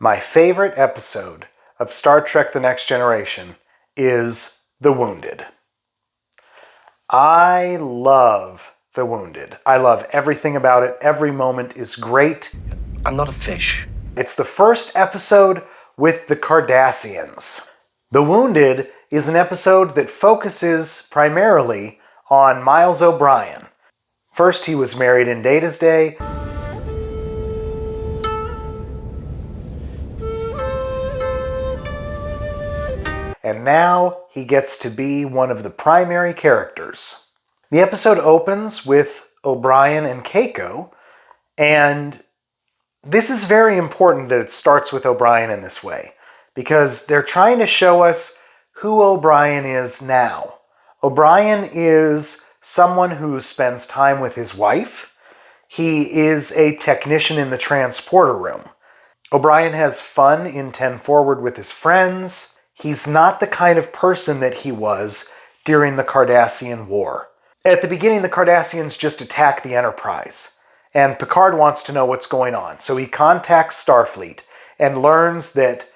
My favorite episode of Star Trek The Next Generation is The Wounded. I love The Wounded. I love everything about it. Every moment is great. I'm not a fish. It's the first episode with the Cardassians. The Wounded is an episode that focuses primarily on Miles O'Brien. First, he was married in Data's day. And now he gets to be one of the primary characters. The episode opens with O'Brien and Keiko, and this is very important that it starts with O'Brien in this way, because they're trying to show us who O'Brien is now. O'Brien is someone who spends time with his wife. He is a technician in the transporter room. O'Brien has fun in 10 Forward with his friends. He's not the kind of person that he was during the Cardassian War. At the beginning, the Cardassians just attack the Enterprise, and Picard wants to know what's going on. So he contacts Starfleet and learns that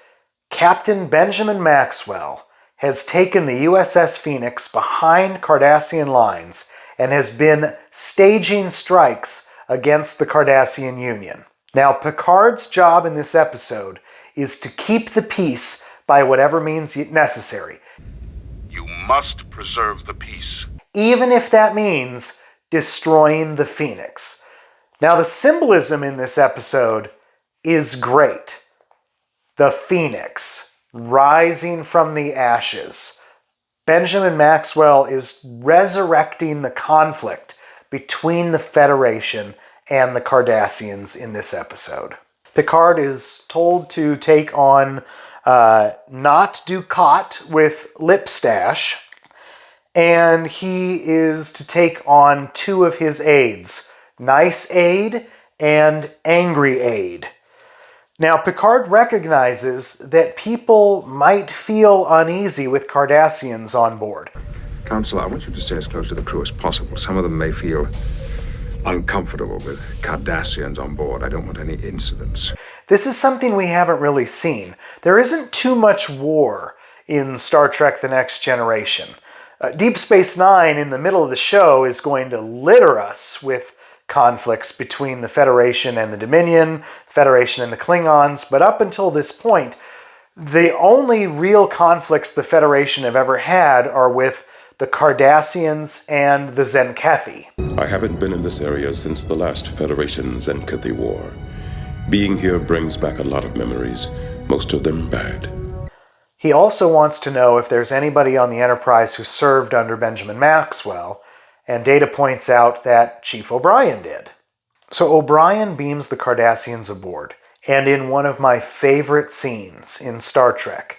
Captain Benjamin Maxwell has taken the USS Phoenix behind Cardassian lines and has been staging strikes against the Cardassian Union. Now, Picard's job in this episode is to keep the peace by whatever means necessary. You must preserve the peace. Even if that means destroying the Phoenix. Now, the symbolism in this episode is great. The Phoenix rising from the ashes. Benjamin Maxwell is resurrecting the conflict between the Federation and the Cardassians in this episode. Picard is told to take on not Ducat with Lipstash, and he is to take on 2 of his aides, Nice Aide and Angry Aide. Now, Picard recognizes that people might feel uneasy with Cardassians on board. Counselor, I want you to stay as close to the crew as possible. Some of them may feel uncomfortable with Cardassians on board. I don't want any incidents. This is something we haven't really seen. There isn't too much war in Star Trek The Next Generation. Deep Space Nine, in the middle of the show, is going to litter us with conflicts between the Federation and the Dominion, Federation and the Klingons, but up until this point, the only real conflicts the Federation have ever had are with the Cardassians and the Zenkethi. I haven't been in this area since the last Federation-Zenkethi war. Being here brings back a lot of memories, most of them bad. He also wants to know if there's anybody on the Enterprise who served under Benjamin Maxwell, and Data points out that Chief O'Brien did. So O'Brien beams the Cardassians aboard, and in one of my favorite scenes in Star Trek,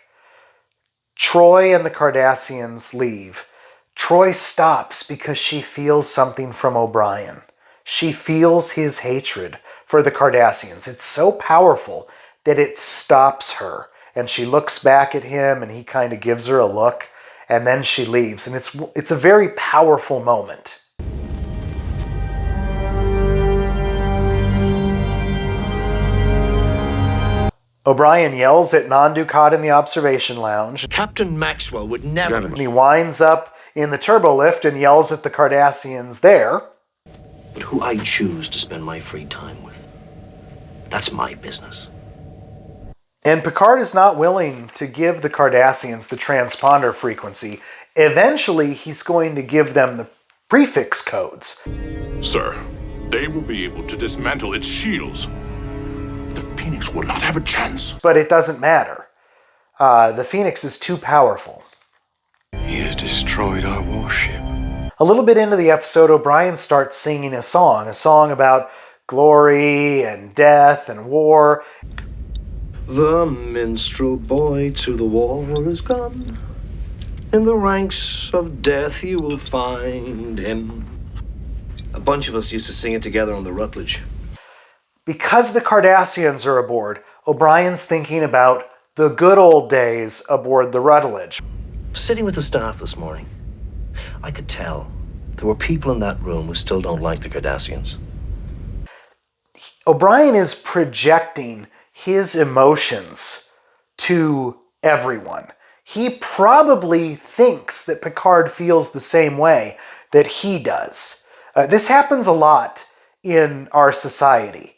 Troy and the Cardassians leave. Troy stops because she feels something from O'Brien. She feels his hatred for the Cardassians. It's so powerful that it stops her. And she looks back at him and he kind of gives her a look. And then she leaves. And it's a very powerful moment. O'Brien yells at Non-Ducat in the observation lounge. Captain Maxwell would never... And he winds up in the turbo lift and yells at the Cardassians there. But who I choose to spend my free time with, that's my business. And Picard is not willing to give the Cardassians the transponder frequency. Eventually, he's going to give them the prefix codes. Sir, they will be able to dismantle its shields. The Phoenix will not have a chance. But it doesn't matter. The Phoenix is too powerful. He has destroyed our warship. A little bit into the episode, O'Brien starts singing a song about glory and death and war. The minstrel boy to the war is gone. In the ranks of death you will find him. A bunch of us used to sing it together on the Rutledge. Because the Cardassians are aboard, O'Brien's thinking about the good old days aboard the Rutledge. Sitting with the staff this morning, I could tell there were people in that room who still don't like the Cardassians. O'Brien is projecting his emotions to everyone. He probably thinks that Picard feels the same way that he does. This happens a lot in our society.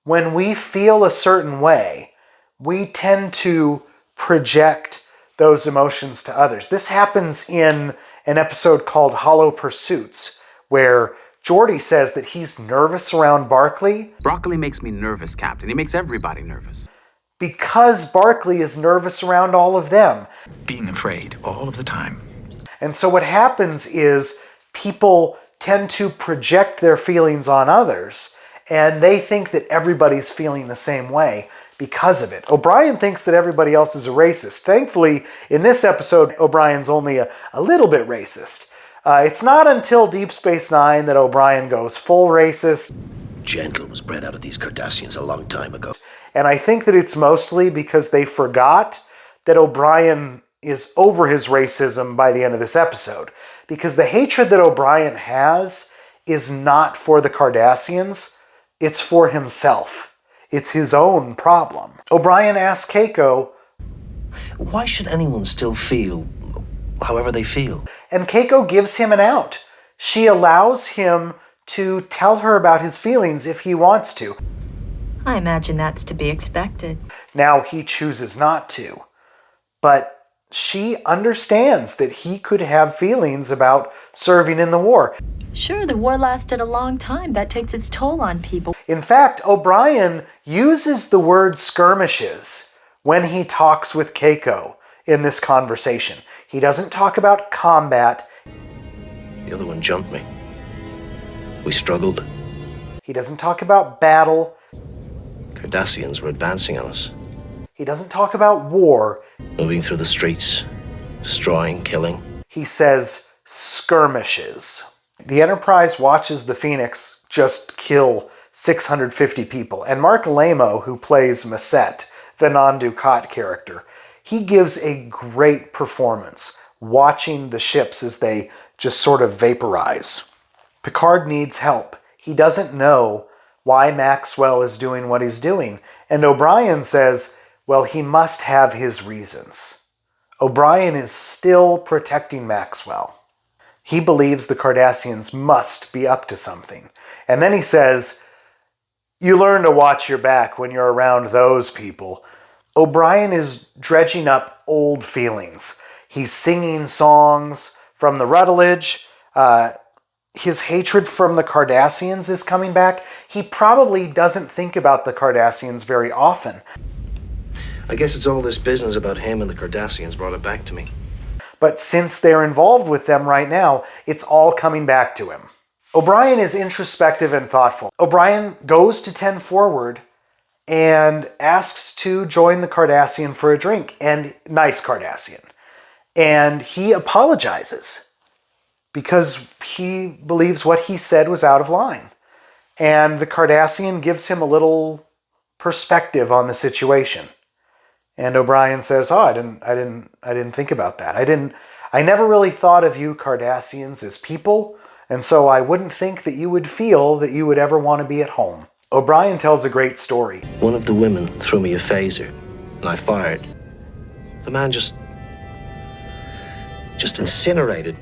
When we feel a certain way, we tend to project those emotions to others. This happens in an episode called Hollow Pursuits, where Geordi says that he's nervous around Barclay. Broccoli makes me nervous, Captain. He makes everybody nervous. Because Barclay is nervous around all of them. Being afraid all of the time. And so what happens is people tend to project their feelings on others, and they think that everybody's feeling the same way because of it. O'Brien thinks that everybody else is a racist. Thankfully, in this episode, O'Brien's only a little bit racist. It's not until Deep Space Nine that O'Brien goes full racist. Gentle was bred out of these Cardassians a long time ago. And I think that it's mostly because they forgot that O'Brien is over his racism by the end of this episode. Because the hatred that O'Brien has is not for the Cardassians, it's for himself. It's his own problem. O'Brien asks Keiko, why should anyone still feel however they feel? And Keiko gives him an out. She allows him to tell her about his feelings if he wants to. I imagine that's to be expected. Now he chooses not to. But she understands that he could have feelings about serving in the war. Sure, the war lasted a long time. That takes its toll on people. In fact, O'Brien uses the word skirmishes when he talks with Keiko in this conversation. He doesn't talk about combat. The other one jumped me. We struggled. He doesn't talk about battle. Cardassians were advancing on us. He doesn't talk about war. Moving through the streets, destroying, killing. He says skirmishes. The Enterprise watches the Phoenix just kill 650 people. And Mark Lamo, who plays Masset, the non-Dukat character, he gives a great performance watching the ships as they just sort of vaporize. Picard needs help. He doesn't know why Maxwell is doing what he's doing. And O'Brien says, well, he must have his reasons. O'Brien is still protecting Maxwell. He believes the Cardassians must be up to something. And then he says, you learn to watch your back when you're around those people. O'Brien is dredging up old feelings. He's singing songs from the Rutledge. His hatred from the Cardassians is coming back. He probably doesn't think about the Cardassians very often. I guess it's all this business about him and the Cardassians brought it back to me. But since they're involved with them right now, it's all coming back to him. O'Brien is introspective and thoughtful. O'Brien goes to 10 Forward and asks to join the Cardassian for a drink. And nice Cardassian. And he apologizes because he believes what he said was out of line. And the Cardassian gives him a little perspective on the situation. And O'Brien says, I didn't think about that. I never really thought of you Cardassians as people, and so I wouldn't think that you would feel that you would ever want to be at home. O'Brien tells a great story. One of the women threw me a phaser, and I fired. The man just incinerated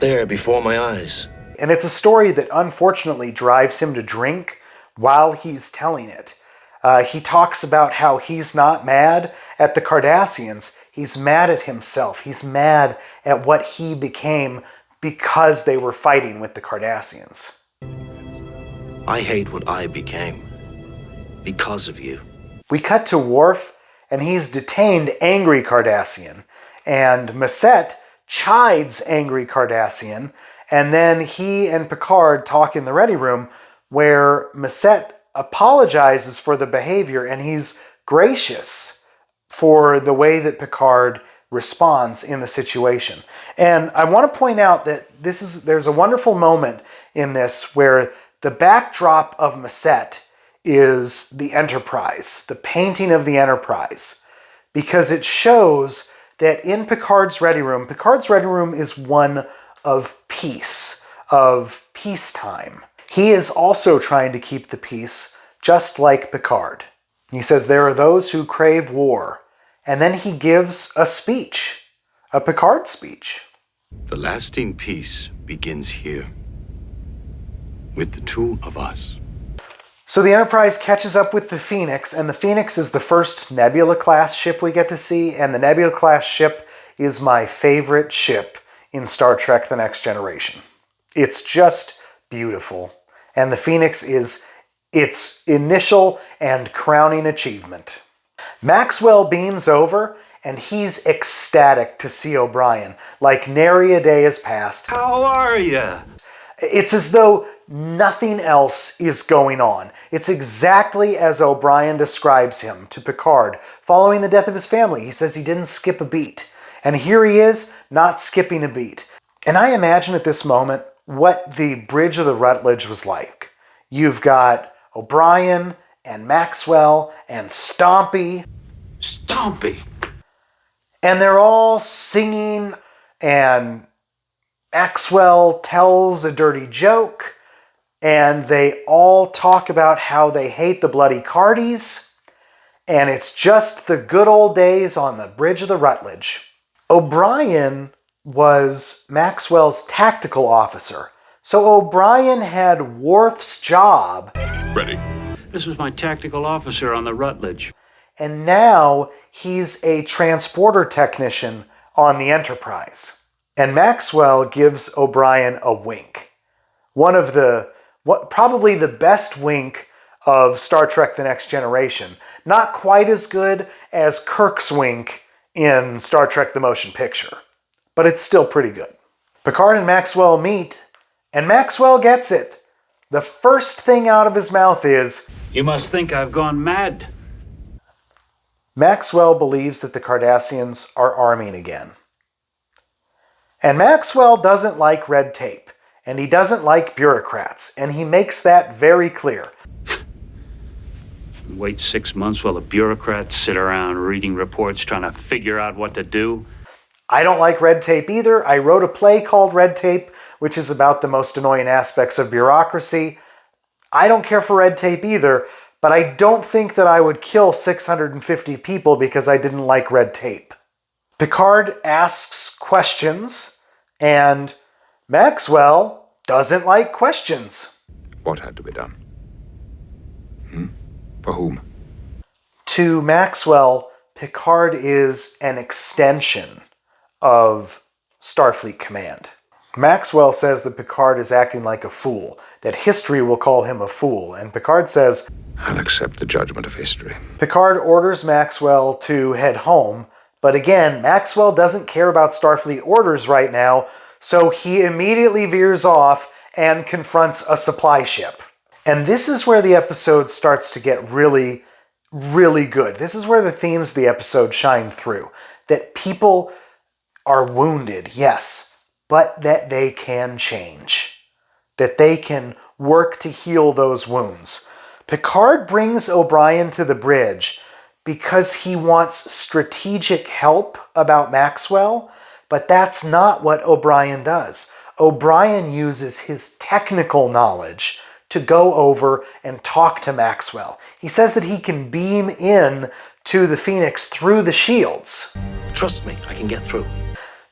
there before my eyes. And it's a story that unfortunately drives him to drink while he's telling it. He talks about how he's not mad at the Cardassians. He's mad at himself. He's mad at what he became because they were fighting with the Cardassians. I hate what I became because of you. We cut to Worf, and he's detained angry Cardassian. And Masset chides angry Cardassian. And then he and Picard talk in the ready room where Masset apologizes for the behavior, and he's gracious for the way that Picard responds in the situation. And I want to point out that there's a wonderful moment in this where the backdrop of Masset is the Enterprise, the painting of the Enterprise, because it shows that in Picard's ready room is one of peace, of peacetime. He is also trying to keep the peace, just like Picard. He says, there are those who crave war. And then he gives a speech, a Picard speech. The lasting peace begins here, with the two of us. So the Enterprise catches up with the Phoenix, and the Phoenix is the first Nebula-class ship we get to see, and the Nebula-class ship is my favorite ship in Star Trek The Next Generation. It's just beautiful, and the Phoenix is its initial and crowning achievement. Maxwell beams over, and he's ecstatic to see O'Brien, like nary a day has passed. How are you? It's as though nothing else is going on. It's exactly as O'Brien describes him to Picard following the death of his family. He says he didn't skip a beat. And here he is, not skipping a beat. And I imagine at this moment what the Bridge of the Rutledge was like. You've got O'Brien and Maxwell and Stompy. Stompy! And they're all singing, and Maxwell tells a dirty joke, and they all talk about how they hate the bloody Cardies, and it's just the good old days on the Bridge of the Rutledge. O'Brien was Maxwell's tactical officer, so O'Brien had Worf's job. Ready. This was my tactical officer on the Rutledge. And now he's a transporter technician on the Enterprise. And Maxwell gives O'Brien a wink. Probably the best wink of Star Trek The Next Generation. Not quite as good as Kirk's wink in Star Trek The Motion Picture, but it's still pretty good. Picard and Maxwell meet, and Maxwell gets it. The first thing out of his mouth is, You must think I've gone mad. Maxwell believes that the Cardassians are arming again. And Maxwell doesn't like red tape, and he doesn't like bureaucrats, and he makes that very clear. Wait 6 months while the bureaucrats sit around reading reports trying to figure out what to do. I don't like red tape either. I wrote a play called Red Tape, which is about the most annoying aspects of bureaucracy. I don't care for red tape either, but I don't think that I would kill 650 people because I didn't like red tape. Picard asks questions, and Maxwell doesn't like questions. What had to be done? For whom? To Maxwell, Picard is an extension of Starfleet Command. Maxwell says that Picard is acting like a fool, that history will call him a fool, and Picard says, I'll accept the judgment of history. Picard orders Maxwell to head home, but again, Maxwell doesn't care about Starfleet orders right now, so he immediately veers off and confronts a supply ship. And this is where the episode starts to get really, really good. This is where the themes of the episode shine through. That people are wounded, yes, but that they can change. That they can work to heal those wounds. Picard brings O'Brien to the bridge because he wants strategic help about Maxwell, but that's not what O'Brien does. O'Brien uses his technical knowledge to go over and talk to Maxwell. He says that he can beam in to the Phoenix through the shields. Trust me, I can get through.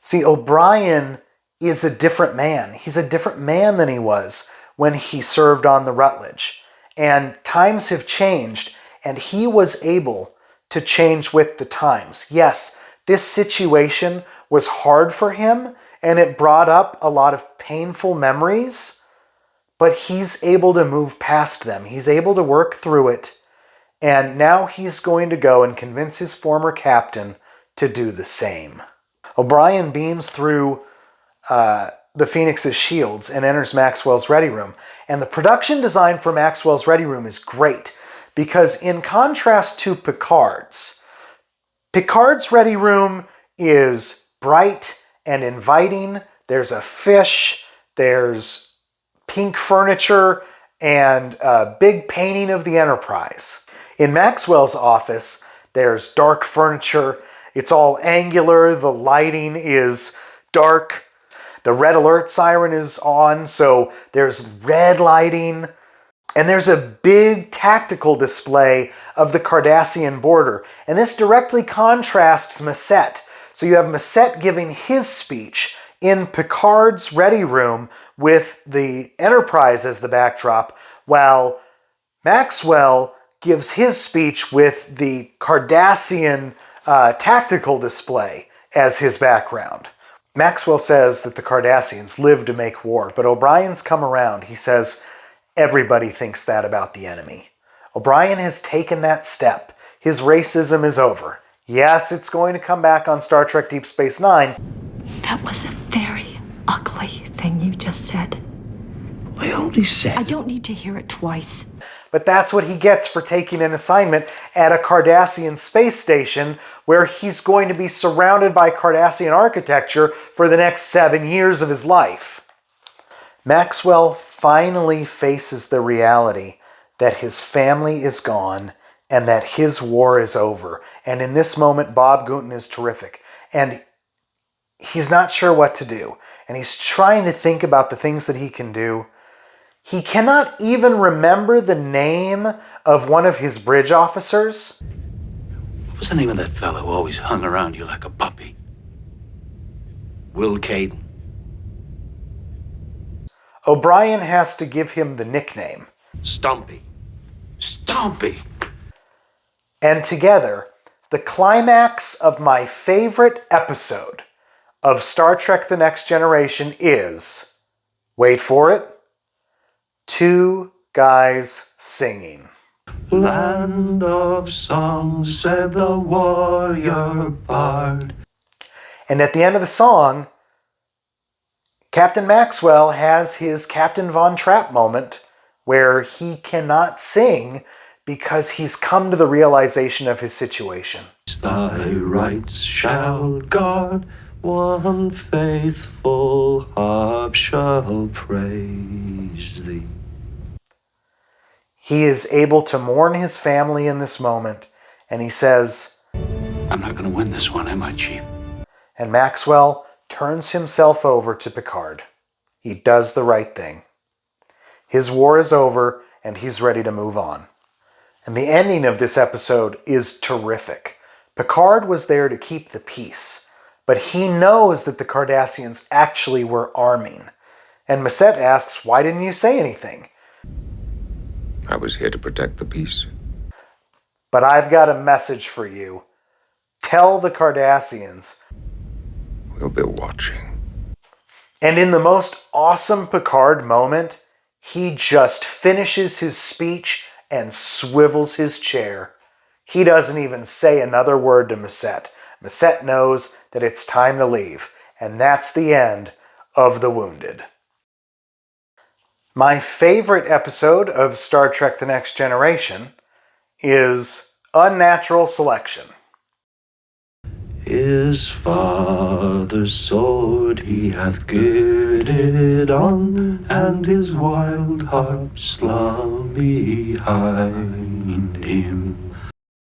See, O'Brien is a different man. He's a different man than he was when he served on the Rutledge. And times have changed, and he was able to change with the times. Yes, this situation was hard for him, and it brought up a lot of painful memories, but he's able to move past them. He's able to work through it, and now he's going to go and convince his former captain to do the same. O'Brien beams through the Phoenix's shields and enters Maxwell's ready room. And the production design for Maxwell's ready room is great because in contrast to Picard's ready room is bright and inviting. There's a fish, there's pink furniture, and a big painting of the Enterprise. In Maxwell's office, there's dark furniture. It's all angular. The lighting is dark. The red alert siren is on, so there's red lighting. And there's a big tactical display of the Cardassian border. And this directly contrasts Macette. So you have Macette giving his speech in Picard's ready room with the Enterprise as the backdrop, while Maxwell gives his speech with the Cardassian tactical display as his background. Maxwell says that the Cardassians live to make war, but O'Brien's come around. He says, everybody thinks that about the enemy. O'Brien has taken that step. His racism is over. Yes, it's going to come back on Star Trek Deep Space Nine. That was a very ugly thing you just said. I only said... I don't need to hear it twice. But that's what he gets for taking an assignment at a Cardassian space station where he's going to be surrounded by Cardassian architecture for the next 7 years of his life. Maxwell finally faces the reality that his family is gone and that his war is over. And in this moment, Bob Gunton is terrific. And he's not sure what to do. And he's trying to think about the things that he can do. He cannot even remember the name of one of his bridge officers. What was the name of that fellow who always hung around you like a puppy? Will Caden. O'Brien has to give him the nickname. Stumpy. Stompy! And together, the climax of my favorite episode of Star Trek The Next Generation is, wait for it, 2 guys singing. Land of song, said the warrior bard. And at the end of the song, Captain Maxwell has his Captain Von Trapp moment where he cannot sing because he's come to the realization of his situation. Thy rights shall guard, one faithful harp shall praise thee. He is able to mourn his family in this moment, and he says, I'm not going to win this one, am I, Chief? and Maxwell turns himself over to Picard. He does the right thing. His war is over, and he's ready to move on. And the ending of this episode is terrific. Picard was there to keep the peace, but he knows that the Cardassians actually were arming. And Macette asks, why didn't you say anything? I was here to protect the peace. But I've got a message for you. Tell the Cardassians. We'll be watching. And in the most awesome Picard moment, he just finishes his speech and swivels his chair. He doesn't even say another word to Macette. Macette knows that it's time to leave, and that's the end of The Wounded. My favorite episode of Star Trek The Next Generation is Unnatural Selection. His father's sword he hath girded on, and his wild heart slung behind him.